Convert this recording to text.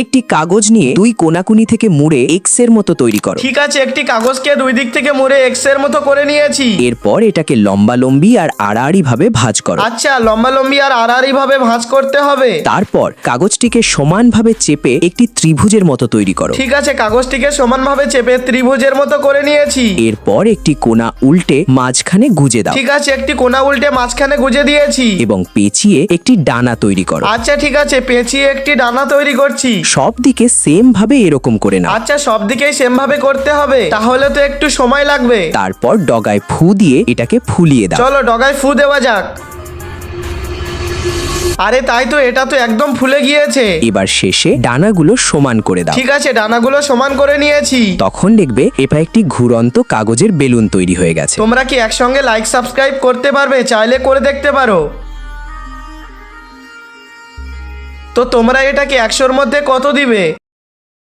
একটি কাগজ নিয়ে দুই কোনাকুনি থেকে মুড়ে এক্স এর মতো তৈরি করো। ঠিক আছে, একটি কাগজকে দুই দিক থেকে মুড়ে এক্স এর মতো করে নিয়েছি। এরপর এটাকে লম্বালম্বি আর আড়াআড়ি ভাবে ভাঁজ করো। আচ্ছা, লম্বালম্বি আর আড়াআড়ি ভাবে ভাঁজ করতে হবে। তারপর কাগজটিকে সমানভাবে চেপে একটি ত্রিভুজের মতো তৈরি করো। ঠিক আছে, কাগজটিকে সমানভাবে চেপে ত্রিভুজের মতো করে নিয়েছি। এরপর একটি কোনা উল্টে মাঝখানে গুজে দাও। ঠিক আছে, একটি কোনা উল্টে মাঝখানে গুজে দিয়েছি এবং পেঁচিয়ে একটি ডানা তৈরি করো। আচ্ছা ঠিক আছে, পেঁচিয়ে একটি ডানা তৈরি করছি। সব দিকে সেম ভাবে এরকম করে নাও। আচ্ছা, সব দিকেই সেম ভাবে করতে হবে, তাহলে তো একটু সময় লাগবে। তারপর ডগায় ফু দিয়ে এটাকে ফুলিয়ে দাও। চলো ডগায় ফু দেওয়া যাক। আরে তাই তো, এটা তো একদম ফুলে গিয়েছে। এবার শেষে ডানাগুলো সমান করে দাও। ঠিক আছে, ডানাগুলো সমান করে নিয়েছি। তখন দেখবে এটা একটি ঘুরন্ত কাগজের বেলুন তৈরি হয়ে গেছে। তোমরা কি একসঙ্গে লাইক সাবস্ক্রাইব করতে পারবে? চাইলে করে দেখতে পারো। তো তোমরা এটাকে 100-র মধ্যে কত দিবে?